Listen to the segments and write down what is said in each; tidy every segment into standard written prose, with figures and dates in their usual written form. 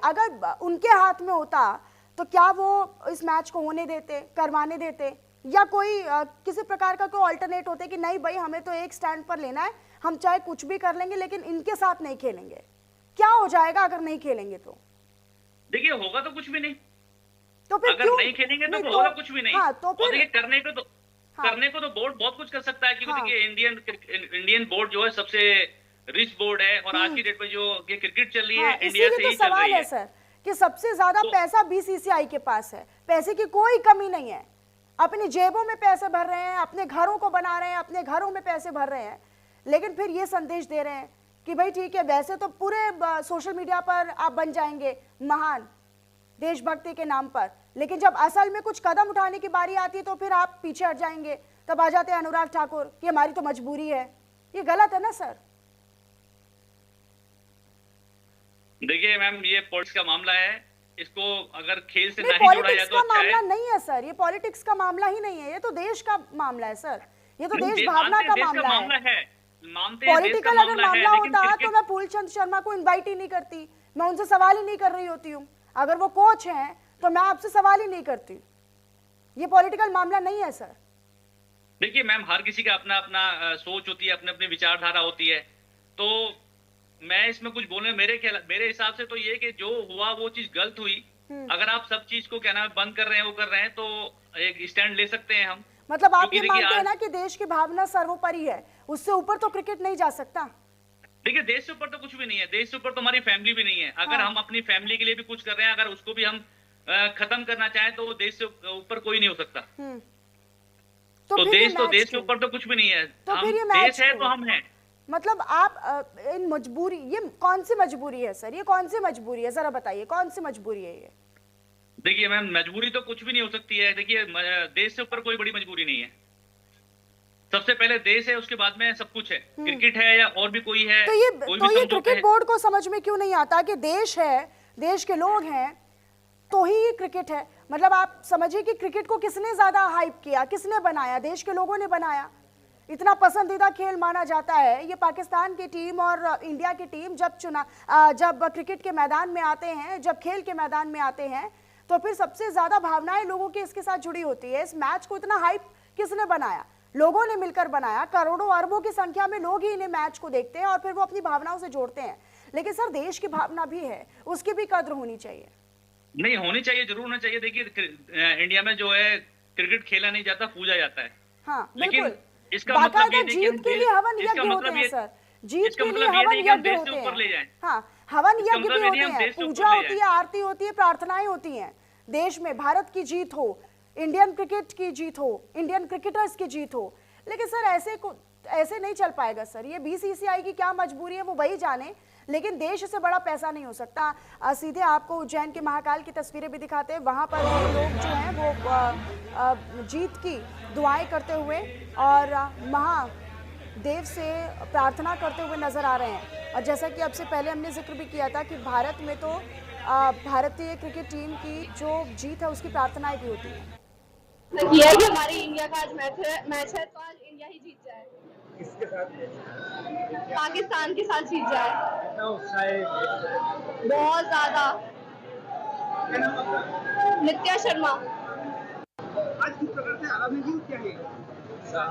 अगर उनके हाथ में होता तो क्या वो इस मैच को होने देते, करवाने देते, या कोई किसी प्रकार का कोई ऑल्टरनेट होते कि नहीं भाई हमें तो एक स्टैंड पर लेना है, हम चाहे कुछ भी कर लेंगे लेकिन इनके साथ नहीं खेलेंगे। क्या हो जाएगा अगर नहीं खेलेंगे तो? देखिए होगा तो कुछ भी नहीं, तो फिर अगर क्यों नहीं खेलेंगे तो तो, होगा कुछ भी नहीं। हाँ, तो और फिर देखिए करने को तो बोर्ड बहुत कुछ कर सकता है, क्योंकि हाँ, देखिए इंडियन बोर्ड जो है सबसे रिच बोर्ड है, और आज की डेट में जो ये क्रिकेट चल रही हाँ, है इंडिया इसीलिए से तो ही चल सवाल रही है है। सर कि सबसे ज्यादा तो पैसा बीसीसीआई के पास है, पैसे की कोई कमी नहीं है, अपनी जेबों में पैसे भर रहे हैं, अपने घरों को बना रहे हैं, अपने घरों में पैसे भर रहे हैं, लेकिन फिर ये संदेश दे रहे हैं कि भाई ठीक है वैसे तो पूरे सोशल मीडिया पर आप बन जाएंगे महान देशभक्ति के नाम पर, लेकिन जब असल में कुछ कदम उठाने की बारी आती है तो फिर आप पीछे हट जाएंगे। तब आ जाते हैं अनुराग ठाकुर कि हमारी तो मजबूरी है। ये गलत है ना सर? देखिए मैम ये पॉलिटिक्स का मामला है, इसको अगर खेल से नहीं, नहीं जोड़ा जाए पॉलिटिक्स तो का अच्छा मामला है। नहीं है सर, ये पॉलिटिक्स का मामला ही नहीं है, ये तो देश का मामला है सर, ये तो देश मानते भावना हैं का देश का मामला मामला है। है, मानते हैं देश का पॉलिटिकल अगर मामला है, मामला लेकिन होता तो क्रिकेट मैं फूलचंद शर्मा को इनवाइट ही नहीं करती, मैं उनसे सवाल ही नहीं कर रही होती हूँ। अगर वो कोच हैं तो मैं आपसे सवाल ही नहीं करती। ये पॉलिटिकल मामला नहीं है सर। देखिए मैम हर किसी का अपना अपना सोच होती है, अपने अपनी विचारधारा होती है, तो मैं इसमें कुछ बोलने मेरे हिसाब से तो ये कि जो हुआ वो चीज गलत हुई। अगर आप सब चीज को क्या नाम है बंद कर रहे हैं, वो कर रहे हैं, तो एक स्टैंड ले सकते हैं हम। मतलब आप क्योंकि ये देखिए मानते हैं आज ना कि देश की भावना सर्वोपरि है, उससे ऊपर तो क्रिकेट नहीं जा सकता? देखिए देश से ऊपर तो कुछ भी नहीं है, देश से ऊपर तो हमारी फैमिली भी नहीं है। अगर हाँ। हम अपनी फैमिली के लिए भी कुछ कर रहे हैं, अगर उसको भी हम खत्म करना चाहें, तो वो देश से ऊपर कोई नहीं हो सकता। तो फिर ये देश मैच से ऊपर तो कुछ भी नहीं है। तो हम फिर ये मैच देश है क्यों? तो हम हैं। मतलब आप इन मजबूरी, ये कौन सी मजबूरी है सर, ये कौन सी मजबूरी है, जरा बताइए कौन सी मजबूरी है ये? देखिए मैम मजबूरी तो कुछ भी नहीं हो सकती है। देखिए देश से ऊपर कोई बड़ी मजबूरी नहीं है। सबसे पहले देश है, उसके बाद में सब कुछ है। क्रिकेट है या और भी कोई है, तो ये कोई भी समझौते क्रिकेट हैं। बोर्ड को समझ में क्यों नहीं आता कि देश है, देश के लोग हैं तो ही ये क्रिकेट है? मतलब आप समझिए कि क्रिकेट को किसने ज्यादा हाइप किया, किसने बनाया? देश के लोगों ने बनाया। इतना पसंदीदा खेल माना जाता है। ये पाकिस्तान की टीम और इंडिया की टीम जब क्रिकेट के मैदान में आते हैं, जब खेल के मैदान में आते हैं, तो फिर सबसे ज्यादा भावनाएं लोगों की इसके साथ जुड़ी होती है। इस मैच को इतना हाइप किसने बनाया? लोगों ने मिलकर बनाया। करोड़ों अरबों की संख्या में लोग ही इन्हें मैच को देखते हैं और फिर वो अपनी भावनाओं से जोड़ते हैं। लेकिन सर देश की भावना भी है, उसकी भी कद्र होनी चाहिए। नहीं होनी चाहिए, जरूर होना चाहिए। देखिए इंडिया में जो है क्रिकेट खेला नहीं जाता, पूजा जाता है। हाँ लेकिन बिल्कुल, इसका मतलब ये नहीं कि जीत के लिए हवन यज्ञ होते हैं सर, जीत के लिए हवन यज्ञ होते हैं। हाँ, हवन यज्ञ भी होते हैं, पूजा होती है, आरती होती है, प्रार्थनाएं होती हैं। देश में भारत की जीत हो, इंडियन क्रिकेट की जीत हो, इंडियन क्रिकेटर्स की जीत हो। लेकिन सर ऐसे नहीं चल पाएगा सर। ये बीसीसीआई की क्या मजबूरी है वो वही जाने, लेकिन देश से बड़ा पैसा नहीं हो सकता। सीधे आपको उज्जैन के महाकाल की तस्वीरें भी दिखाते हैं। वहाँ पर लोग जो हैं वो जीत की दुआएं करते हुए और महादेव से प्रार्थना करते हुए नजर आ रहे हैं। और जैसा कि अब से पहले हमने जिक्र भी किया था कि भारत में तो भारतीय क्रिकेट टीम की जो जीत है उसकी प्रार्थनाएं भी होती हैं। किया है कि हमारी इंडिया का आज मैच है तो आज इंडिया ही जीत जाए। किसके साथ? पाकिस्तान के साथ जीत जाए। कितना उत्साह है? बहुत ज्यादा। क्या नाम आपका? नित्या शर्मा। आज किस प्रकार से आगामी क्या है?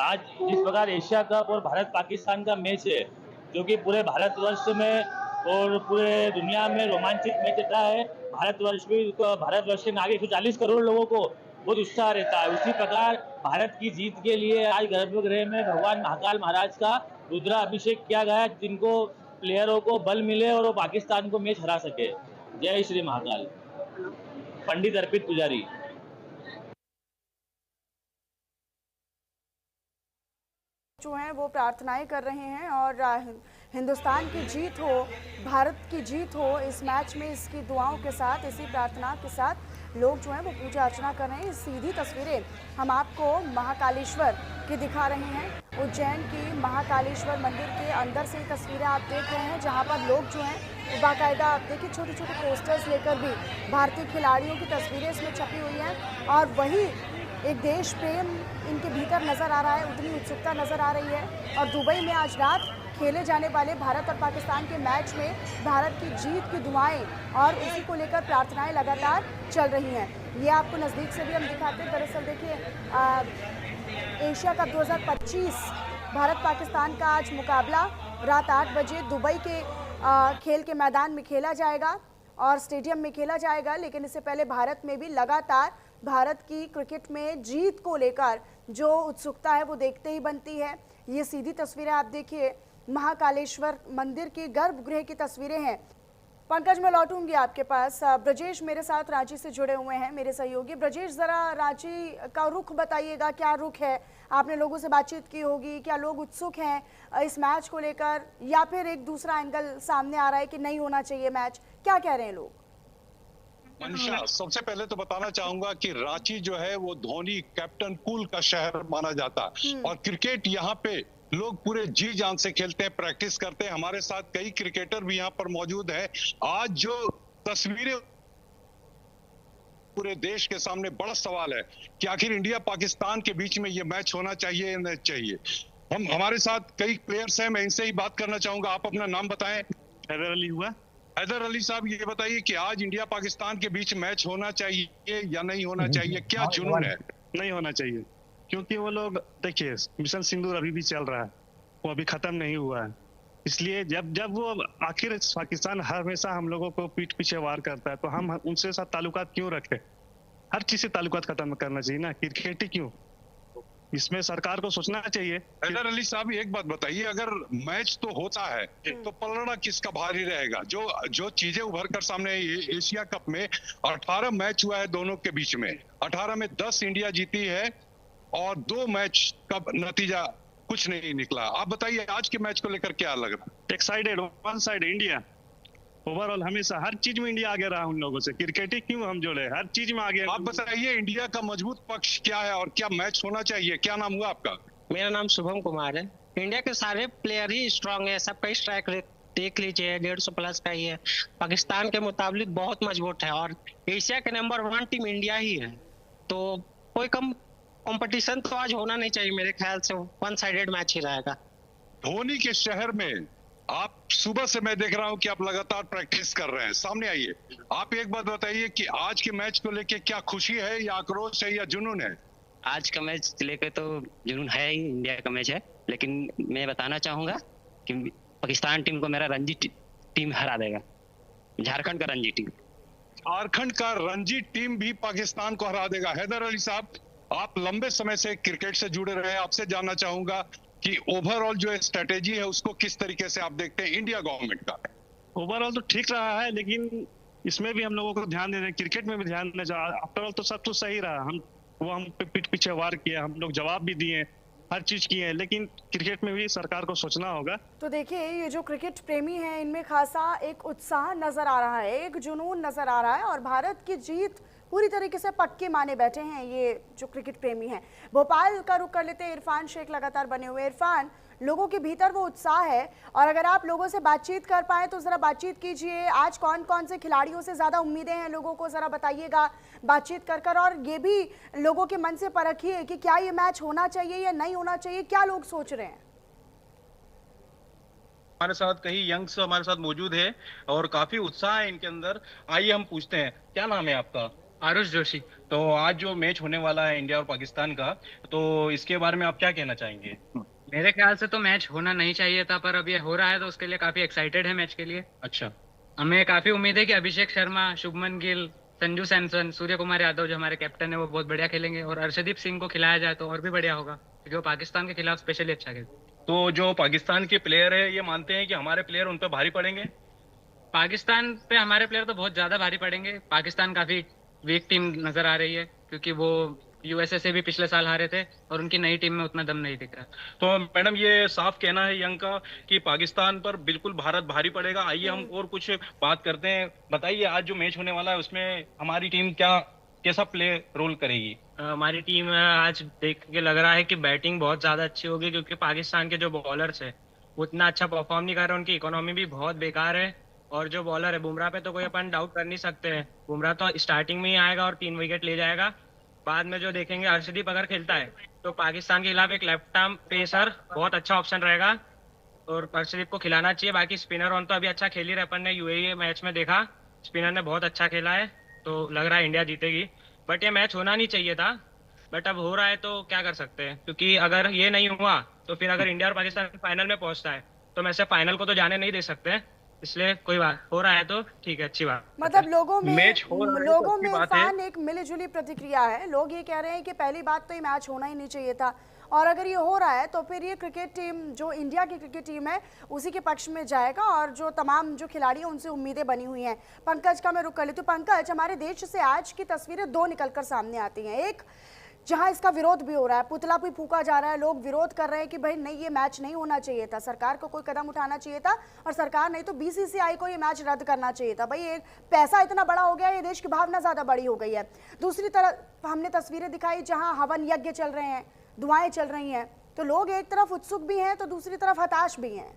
आज जिस प्रकार एशिया कप और भारत पाकिस्तान का मैच है, जो कि पूरे भारतवर्ष में और पूरे दुनिया में रोमांचित मैच रहता है। भारतवर्ष के आगे 140 करोड़ लोगों को बहुत उत्साह रहता है। उसी प्रकार भारत की जीत के लिए आज गर्भगृह में भगवान महाकाल महाराज का रुद्राभिषेक किया गया, जिनको प्लेयरों को बल मिले और वो पाकिस्तान को मैच हरा सके। जय श्री महाकाल। पंडित अर्पित पुजारी। जो हैं वो प्रार्थनाएं कर रहे हैं और हिंदुस्तान की जीत हो, भारत की जीत हो इस मैच में, इसकी दुआओं के साथ, इसी प्रार्थना के साथ लोग जो हैं वो पूजा अर्चना कर रहे हैं। सीधी तस्वीरें हम आपको महाकालेश्वर की दिखा रहे हैं। उज्जैन की महाकालेश्वर मंदिर के अंदर से तस्वीरें आप देख रहे हैं, जहां पर लोग जो हैं बाकायदा देखिए छोटे छोटे पोस्टर्स लेकर भी भारतीय खिलाड़ियों की तस्वीरें इसमें छपी हुई हैं। और वही एक देश प्रेम इनके भीतर नज़र आ रहा है, उतनी उत्सुकता नज़र आ रही है। और दुबई में आज रात खेले जाने वाले भारत और पाकिस्तान के मैच में भारत की जीत की दुआएं और उसी को लेकर प्रार्थनाएं लगातार चल रही हैं। ये आपको नज़दीक से भी हम दिखाते हैं। दरअसल देखिए, एशिया कप 2025 भारत पाकिस्तान का आज मुकाबला रात 8 बजे दुबई के खेल के मैदान में खेला जाएगा और स्टेडियम में खेला जाएगा। लेकिन इससे पहले भारत में भी लगातार भारत की क्रिकेट में जीत को लेकर जो उत्सुकता है वो देखते ही बनती है। ये सीधी तस्वीरें आप देखिए, महाकालेश्वर मंदिर के गर्भगृह की तस्वीरें हैं। पंकज, मैं लौटूंगी आपके पास। ब्रजेश मेरे साथ रांची से जुड़े हुए हैं, मेरे सहयोगी। ब्रजेश, जरा रांची का रुख बताइएगा, क्या रुख है? आपने लोगों से बातचीत की होगी, क्या लोग उत्सुक हैं इस मैच को लेकर, या फिर एक दूसरा एंगल सामने आ रहा है कि नहीं होना चाहिए मैच? क्या कह रहे हैं लोग? मनीषा, सबसे पहले तो बताना चाहूंगा कि रांची जो है वो धोनी कैप्टन कूल का शहर माना जाता है और क्रिकेट यहाँ पे लोग पूरे जी जान से खेलते हैं, प्रैक्टिस करते हैं। हमारे साथ कई क्रिकेटर भी यहाँ पर मौजूद है। आज जो तस्वीरें पूरे देश के सामने बड़ा सवाल है कि आखिर इंडिया पाकिस्तान के बीच में ये मैच होना चाहिए या नहीं चाहिए। हमारे साथ कई प्लेयर्स हैं, मैं इनसे ही बात करना चाहूंगा। आप अपना नाम बताएं। हैदर अली हुआ। हैदर अली साहब, ये बताइए कि आज इंडिया पाकिस्तान के बीच मैच होना चाहिए या नहीं होना चाहिए? क्या जुनून है? नहीं होना चाहिए, क्योंकि वो लोग, देखिए, मिशन सिंदूर अभी भी चल रहा है, वो अभी खत्म नहीं हुआ है। इसलिए जब वो आखिर पाकिस्तान हमेशा हम लोगों को पीठ पीछे वार करता है, तो हम उनसे साथ ताल्लुकात क्यों रखें? हर चीज से ताल्लुकात खत्म करना चाहिए ना, क्रिकेट ही क्यों? इसमें सरकार को सोचना चाहिए। हैदर अली साहब, एक बात बताइए, अगर मैच तो होता है तो पलड़ा किसका भारी रहेगा? जो चीजें उभर कर सामने, एशिया कप में 18 मैच हुआ है दोनों के बीच में, 18 में 10 इंडिया जीती है और 2 मैच का नतीजा कुछ नहीं निकला। आप बताइए आज के मैच को लेकर क्या लग रहा है? एक sided, one side India. Overall हमेशा हर चीज में इंडिया आगे रहा उन लोगों से, क्रिकेट ही क्यों हम जोड़े, हर चीज में आगे। आप बताइए इंडिया का मजबूत पक्ष क्या है और क्या मैच होना चाहिए? क्या नाम हुआ आपका? मेरा नाम शुभम कुमार है। इंडिया के सारे प्लेयर ही स्ट्रांग है, सबका स्ट्राइक रेट देख लीजिए 150 प्लस का ही है। पाकिस्तान के मुताबिक बहुत मजबूत है और एशिया के नंबर 1 टीम इंडिया ही है, तो कोई कम कंपटीशन तो आज होना नहीं चाहिए। मेरे ख्याल से वन साइडेड मैच ही रहेगा। धोनी के शहर में आप सुबह से मैं देख रहा हूं कि आप लगातार प्रैक्टिस कर रहे हैं। सामने आइए, आप एक बात बताइए कि आज के मैच को लेके क्या खुशी है या आक्रोश है या जुनून है? आज का मैच लेकर तो जुनून है ही, इंडिया का मैच है, लेकिन मैं बताना चाहूंगा कि पाकिस्तान टीम को मेरा रणजी टीम हरा देगा। झारखंड का रणजी टीम, झारखंड का रणजी टीम भी पाकिस्तान को हरा देगा। हैदर अली साहब, आप लंबे समय से क्रिकेट से जुड़े रहे हैं, आपसे जानना चाहूंगा कि ओवरऑल जो स्ट्रेटेजी है उसको किस तरीके से आप देखते हैं इंडिया गवर्नमेंट का? ओवरऑल तो ठीक रहा है, लेकिन इसमें भी हम लोगों को ध्यान देना है, क्रिकेट में भी ध्यान देना चाहिए। आफ्टर ऑल तो सब तो सही रहा, हम पे पीठ पीछे वार किया, हम लोग जवाब भी दिए, हर चीज की है, लेकिन क्रिकेट में भी सरकार को सोचना होगा। तो देखिए, ये जो क्रिकेट प्रेमी हैं इनमें खासा एक उत्साह नजर आ रहा है, एक जुनून नजर आ रहा है और भारत की जीत पूरी तरीके से पक्के माने बैठे हैं ये जो क्रिकेट प्रेमी हैं। भोपाल का रुख कर लेते हैं, इरफान शेख लगातार बने हुए। इरफान, लोगों के भीतर वो उत्साह है और अगर आप लोगों से बातचीत कर पाए तो जरा बातचीत कीजिए। आज कौन कौन से खिलाड़ियों से ज्यादा उम्मीदें हैं लोगों को, जरा बताइएगा बातचीत कर कर, और ये भी लोगों के मन से परखिए कि क्या ये मैच होना चाहिए या नहीं होना चाहिए, क्या लोग सोच रहे हैं। हमारे साथ कई यंग्स हमारे साथ मौजूद है और काफी उत्साह है इनके अंदर। आइए हम पूछते हैं, क्या नाम है आपका? आरुष जोशी। तो आज जो मैच होने वाला है इंडिया और पाकिस्तान का, तो इसके बारे में आप क्या कहना चाहेंगे? मेरे ख्याल से तो मैच होना नहीं चाहिए था, पर अब ये हो रहा है तो उसके लिए काफी एक्साइटेड है मैच के लिए। अच्छा, हमें काफी उम्मीद है कि अभिषेक शर्मा, शुभमन गिल, संजू सैमसन, सूर्य कुमार यादव जो हमारे कैप्टन है वो बहुत बढ़िया खेलेंगे और अर्शदीप सिंह को खिलाया जाए तो और भी बढ़िया होगा, क्योंकि वो पाकिस्तान के खिलाफ स्पेशली अच्छा खेलते। तो जो पाकिस्तान के प्लेयर है ये मानते हैं कि हमारे प्लेयर उन पर भारी पड़ेंगे? पाकिस्तान पे हमारे प्लेयर तो बहुत ज्यादा भारी पड़ेंगे। पाकिस्तान काफी वीक टीम नजर आ रही है, क्योंकि वो यूएसए से भी पिछले साल हारे थे और उनकी नई टीम में उतना दम नहीं दिख रहा। तो मैडम, ये साफ कहना है यंग का कि पाकिस्तान पर बिल्कुल भारत भारी पड़ेगा। आइए हम और कुछ बात करते हैं। बताइए, आज जो मैच होने वाला है उसमें हमारी टीम कैसा प्ले रोल करेगी? हमारी टीम आज देख के लग रहा है कि बैटिंग बहुत ज्यादा अच्छी होगी, क्योंकि पाकिस्तान के जो बॉलर्स है वो उतना अच्छा परफॉर्म नहीं कर रहे, उनकी इकोनॉमी भी बहुत बेकार है और जो बॉलर है बुमराह पे तो कोई अपन डाउट कर नहीं सकते हैं। बुमराह तो स्टार्टिंग में ही आएगा और 3 विकेट ले जाएगा। बाद में जो देखेंगे, अर्शदीप अगर खेलता है तो पाकिस्तान के खिलाफ एक लेफ्ट आर्म पेसर बहुत अच्छा ऑप्शन रहेगा। और अर्शदीप को खिलाना चाहिए। बाकी स्पिनर ऑन तो अभी अच्छा खेल ही रहे, अपन ने यूएई मैच में देखा स्पिनर ने बहुत अच्छा खेला है, तो लग रहा है इंडिया जीतेगी। बट ये मैच होना नहीं चाहिए था, बट अब हो रहा है तो क्या कर सकते हैं, क्योंकि अगर ये नहीं हुआ तो फिर अगर इंडिया और पाकिस्तान फाइनल में पहुंचता है तो मैं से फाइनल को तो जाने नहीं दे सकते, इसलिए कोई बात हो रहा है तो ठीक है, अच्छी बात। मतलब लोगों में बात एक मिलीजुली प्रतिक्रिया है। लोग ये कह रहे हैं कि पहली बात तो ये मैच होना ही नहीं चाहिए था, और अगर ये हो रहा है तो फिर ये क्रिकेट टीम जो इंडिया की क्रिकेट टीम है उसी के पक्ष में जाएगा, और जो तमाम जो खिलाड़ी हैं उनसे उम्मीदें बनी हुई हैं। पंकज का मैं रुक कर लेती हूँ। पंकज, हमारे देश से आज की तस्वीरें दो निकलकर सामने आती हैं। एक जहां इसका विरोध भी हो रहा है, पुतला भी फूका जा रहा है, लोग विरोध कर रहे हैं कि भाई नहीं, ये मैच नहीं होना चाहिए था, सरकार को कोई कदम उठाना चाहिए था, और सरकार नहीं तो बीसीसीआई को ये मैच रद्द करना चाहिए था। भाई ये पैसा इतना बड़ा हो गया, ये देश की भावना ज्यादा बड़ी हो गई है। दूसरी तरफ हमने तस्वीरें दिखाई जहां हवन यज्ञ चल रहे हैं, दुआएं चल रही हैं, तो लोग एक तरफ उत्सुक भी हैं तो दूसरी तरफ हताश भी हैं।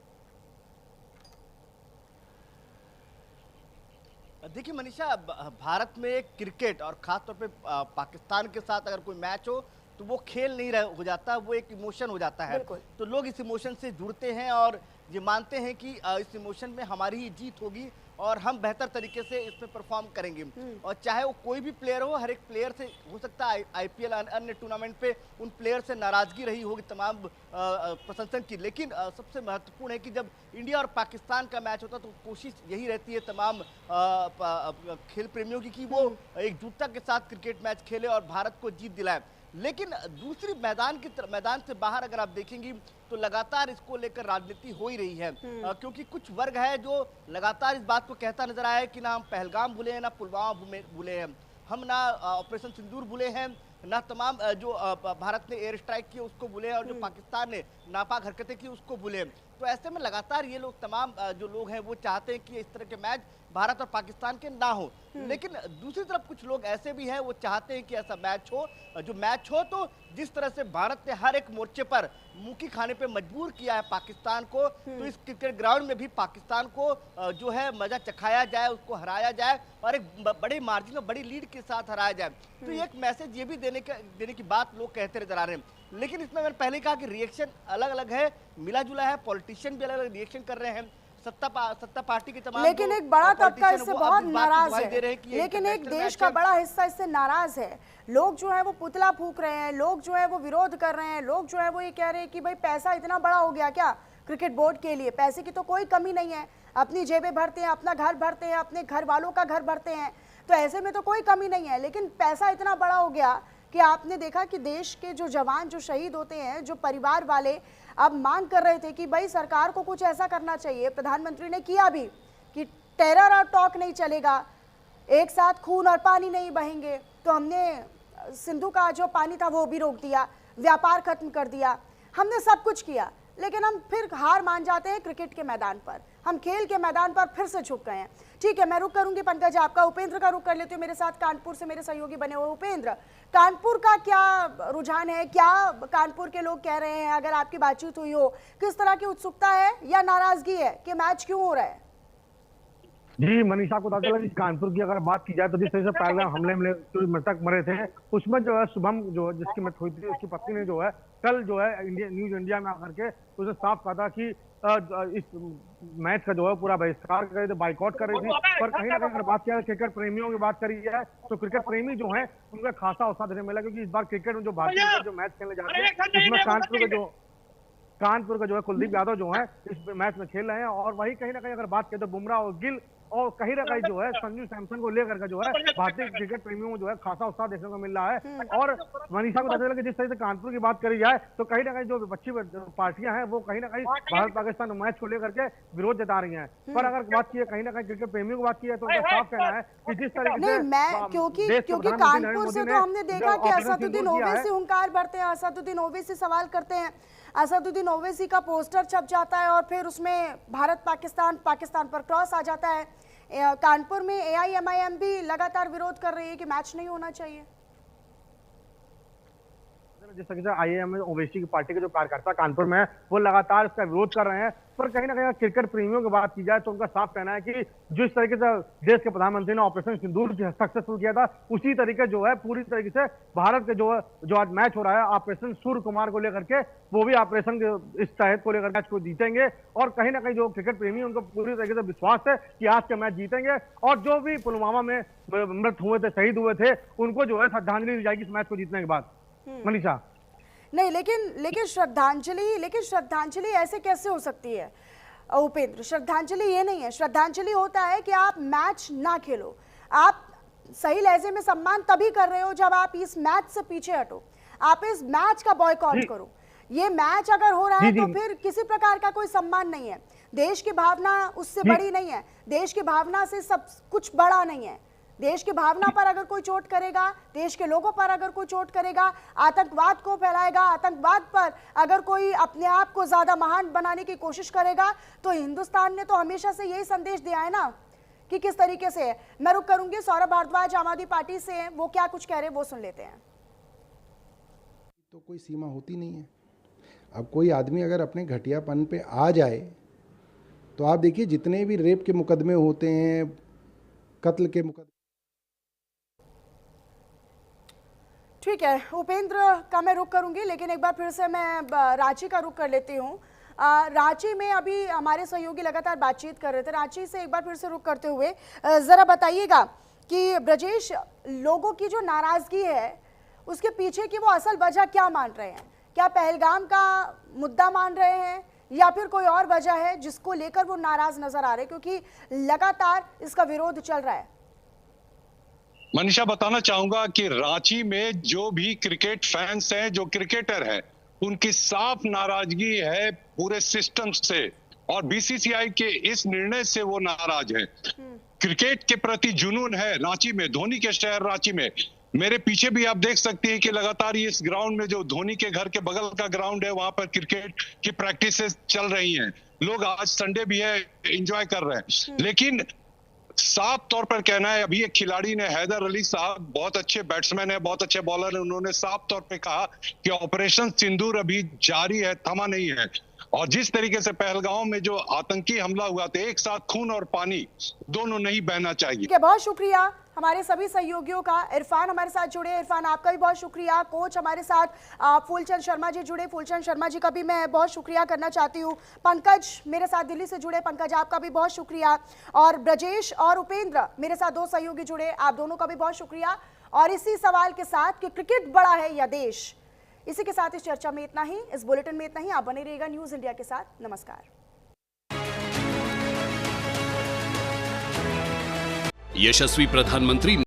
देखिए मनीषा, भारत में क्रिकेट और खासतौर पे पाकिस्तान के साथ अगर कोई मैच हो तो वो खेल नहीं हो जाता, वो एक इमोशन हो जाता है। तो लोग इस इमोशन से जुड़ते हैं और ये मानते हैं कि इस इमोशन में हमारी ही जीत होगी और हम बेहतर तरीके से इसमें परफॉर्म करेंगे। और चाहे वो कोई भी प्लेयर हो, हर एक प्लेयर से हो सकता है आईपीएल अन्य टूर्नामेंट पे उन प्लेयर से नाराजगी रही होगी तमाम प्रशंसन की, लेकिन सबसे महत्वपूर्ण है कि जब इंडिया और पाकिस्तान का मैच होता तो कोशिश यही रहती है तमाम खेल प्रेमियों की कि वो एकजुटता के साथ क्रिकेट मैच खेले और भारत को जीत दिलाए। लेकिन दूसरी मैदान से बाहर अगर आप देखेंगी तो लगातार इसको लेकर राजनीति हो ही रही है, क्योंकि कुछ वर्ग है जो लगातार इस बात को कहता नजर आया है कि ना हम पहलगाम भूले हैं, ना पुलवामा भूले हैं, हम ना ऑपरेशन सिंदूर भूले हैं, ना तमाम जो भारत ने एयर स्ट्राइक की उसको भूले हैं, और जो पाकिस्तान ने नापाक हरकतें की उसको भूले। तो ऐसे में लगातार ये लोग तमाम जो लोग हैं वो चाहते हैं कि इस तरह के मैच भारत और पाकिस्तान के ना हो। लेकिन दूसरी तरफ कुछ लोग ऐसे भी हैं वो चाहते हैं कि ऐसा मैच हो, जो मैच हो तो जिस तरह से भारत ने हर एक मोर्चे पर मुंह खाने पे मजबूर किया है पाकिस्तान को, तो इस क्रिकेट ग्राउंड में भी पाकिस्तान को जो है मजा चखाया जाए, उसको हराया जाए और एक बड़े मार्जिन और बड़ी लीड के साथ हराया जाए। तो एक मैसेज ये भी देने की बात लोग कहते नजर आ रहे हैं। लेकिन इसमें मैंने पहले कहा कि रिएक्शन अलग अलग है, मिला जुला है, पॉलिटिशियन भी अलग अलग रिएक्शन कर रहे हैं, सत्ता पार्टी के तमाम, लेकिन एक बड़ा तबका इससे बहुत नाराज है, लेकिन एक देश का बड़ा हिस्सा इससे नाराज है। लोग जो है वो पुतला फूंक रहे हैं, लोग जो है वो विरोध कर रहे हैं, लोग जो है वो ये कह रहे हैं कि भाई पैसा इतना बड़ा हो गया क्या क्रिकेट बोर्ड के लिए, पैसे की तो कोई कमी नहीं है, अपनी जेबें भरते हैं, अपना घर भरते हैं, अपने घर वालों का घर भरते हैं, तो ऐसे में तो कोई कमी नहीं है। लेकिन पैसा इतना बड़ा हो गया कि आपने देखा कि देश के जो जवान जो शहीद होते हैं, जो परिवार वाले अब मांग कर रहे थे कि भाई सरकार को कुछ ऐसा करना चाहिए। प्रधानमंत्री ने किया भी कि टेरर और टॉक नहीं चलेगा, एक साथ खून और पानी नहीं बहेंगे, तो हमने सिंधु का जो पानी था वो भी रोक दिया, व्यापार खत्म कर दिया, हमने सब कुछ किया, लेकिन हम फिर हार मान जाते हैं क्रिकेट के मैदान पर, हम खेल के मैदान पर फिर से झुक गए हैं। ठीक है, मैं रुक करूंगी पंकज आपका, उपेंद्र का रुक कर लेती हूँ, मेरे साथ कानपुर से मेरे सहयोगी बने हुए। उपेंद्र, कानपुर का क्या रुझान है, क्या कानपुर के लोग कह रहे हैं, अगर आपकी बातचीत हुई हो, किस तरह की उत्सुकता है या नाराजगी है कि मैच क्यों हो रहा है? जी मनीषा को पता चला कि कानपुर की अगर बात की जाए तो जिस तरह से पहलगाम हमले में जो मृतक मरे थे उसमें जो है शुभम जो जिसकी मृत्यु हुई थी उसकी पत्नी ने जो है कल जो है न्यूज इंडिया में आकर के उसने साफ कहा था कि इस मैच का जो है पूरा बहिष्कार कर रही थी, बाइकआउट कर रही थी। पर कहीं ना कहीं अगर बात किया क्रिकेट प्रेमियों की बात करी जाए तो क्रिकेट प्रेमी जो है उनका खासा उत्साह देने मिला, क्योंकि इस बार क्रिकेट में जो भारतीय जो मैच खेलने जा रहे हैं उसमें कानपुर का जो है कुलदीप यादव जो है इस मैच में खेल रहे हैं। और वही कहीं ना कहीं अगर बात करें तो बुमराह और गिल और कहीं ना कहीं जो है संजू सैमसन को लेकर के जो है भारतीय क्रिकेट प्रेमियों में जो है खासा उत्साह देखने को मिल रहा है। और मनीषा को पता चला कि जिस तरह से कानपुर की बात करी जाए तो कहीं ना कहीं जो विपक्षी पार्टियां हैं वो कहीं ना कहीं भारत पाकिस्तान मैच को लेकर के विरोध जता रही हैं। पर अगर बात की है कहीं ना कहीं क्रिकेट प्रेमियों की बात की है तो उनका साफ कहना है कि जिस तरीके से क्योंकि कानपुर से तो हमने देखा कि असदुद्दीन ओवैसी हुंकार भरते हैं, असदुद्दीन ओवैसी सवाल करते हैं, असदुद्दीन ओवैसी का पोस्टर छप जाता है और फिर उसमें भारत पाकिस्तान पर क्रॉस आ जाता है। कानपुर में AIMIM भी लगातार विरोध कर रही है कि मैच नहीं होना चाहिए। जिस तरीके से आईएम ओवैसी की पार्टी के जो कार्यकर्ता कानपुर में है वो लगातार इसका विरोध कर रहे हैं, पर कहीं ना कहीं क्रिकेट प्रेमियों की बात की जाए तो उनका साफ कहना है कि जिस तरीके से देश के प्रधानमंत्री ने ऑपरेशन सिंदूर सक्सेसफुल किया था, उसी तरीके जो है पूरी तरीके से भारत के जो आज मैच हो रहा है ऑपरेशन सूर्य कुमार को लेकर के, वो भी ऑपरेशन के इस तहत को लेकर मैच को जीतेंगे। और कहीं ना कहीं जो क्रिकेट प्रेमी उनको पूरी तरीके से विश्वास है कि आज का मैच जीतेंगे, और जो भी पुलवामा में मृत हुए थे, शहीद हुए थे, उनको जो है श्रद्धांजलि दी जाएगी इस मैच को जीतने के बाद। मनीषा नहीं, लेकिन श्रद्धांजलि ऐसे कैसे हो सकती है उपेंद्र? श्रद्धांजलि ये नहीं है। श्रद्धांजलि होता है कि आप मैच ना खेलो, आप सही लहजे में सम्मान तभी कर रहे हो जब आप इस मैच से पीछे हटो, आप इस मैच का बॉयकॉट करो। ये मैच अगर हो रहा है तो फिर किसी प्रकार का कोई सम्मान नहीं है। देश की भावना उससे बड़ी नहीं है, देश की भावना से सब कुछ बड़ा नहीं है। देश की भावना पर अगर कोई चोट करेगा, देश के लोगों पर अगर कोई चोट करेगा, आतंकवाद को फैलाएगा, आतंकवाद पर अगर कोई अपने आप को ज्यादा महान बनाने की कोशिश करेगा, तो हिंदुस्तान ने तो हमेशा से यही संदेश दिया है ना कि किस तरीके से है। मैं रुक करूंगी, सौरभ भारद्वाज आम आदमी पार्टी से हैं, वो क्या कुछ कह रहे हैं वो सुन लेते हैं। तो कोई सीमा होती नहीं है। अब कोई आदमी अगर अपने घटियापन पे आ जाए तो आप देखिए जितने भी रेप के मुकदमे होते हैं, कत्ल के मुकदमे। ठीक है, उपेंद्र का मैं रुख करूंगी, लेकिन एक बार फिर से मैं रांची का रुख कर लेती हूँ। रांची में अभी हमारे सहयोगी लगातार बातचीत कर रहे थे। रांची से एक बार फिर से रुख करते हुए जरा बताइएगा कि ब्रजेश, लोगों की जो नाराजगी है उसके पीछे की वो असल वजह क्या मान रहे हैं? क्या पहलगाम का मुद्दा मान रहे हैं या फिर कोई और वजह है जिसको लेकर वो नाराज नजर आ रहे हैं, क्योंकि लगातार इसका विरोध चल रहा है? मनीषा, बताना चाहूंगा कि रांची में जो भी क्रिकेट फैंस हैं, जो क्रिकेटर हैं, उनकी साफ नाराजगी है पूरे सिस्टम से, और बीसीसीआई के इस निर्णय से वो नाराज है। क्रिकेट के प्रति जुनून है रांची में, धोनी के शहर रांची में। मेरे पीछे भी आप देख सकते हैं कि लगातार इस ग्राउंड में, जो धोनी के घर के बगल का ग्राउंड है, वहां पर क्रिकेट की प्रैक्टिसेस चल रही हैं। लोग आज संडे भी है, एंजॉय कर रहे हैं। लेकिन साफ तौर पर कहना है, अभी एक खिलाड़ी ने, हैदर अली साहब, बहुत अच्छे बैट्समैन है, बहुत अच्छे बॉलर है, उन्होंने साफ तौर पे कहा कि ऑपरेशन सिंदूर अभी जारी है, थमा नहीं है। और जिस तरीके से पहलगाम में जो आतंकी हमला हुआ था, एक साथ खून और पानी दोनों नहीं बहना चाहिए। बहुत शुक्रिया हमारे सभी सहयोगियों का। इरफान हमारे साथ जुड़े, इरफान आपका भी बहुत शुक्रिया। कोच हमारे साथ फूलचंद शर्मा जी जुड़े, फूलचंद शर्मा जी का भी मैं बहुत शुक्रिया करना चाहती हूँ। पंकज मेरे साथ दिल्ली से जुड़े, पंकज आपका भी बहुत शुक्रिया। और ब्रजेश और उपेंद्र मेरे साथ दो सहयोगी जुड़े, आप दोनों का भी बहुत शुक्रिया। और इसी सवाल के साथ कि क्रिकेट बड़ा है या देश, इसी के साथ इस चर्चा में इतना ही, इस बुलेटिन में इतना ही। आप बने रहिएगा न्यूज इंडिया के साथ। नमस्कार। यशस्वी प्रधानमंत्री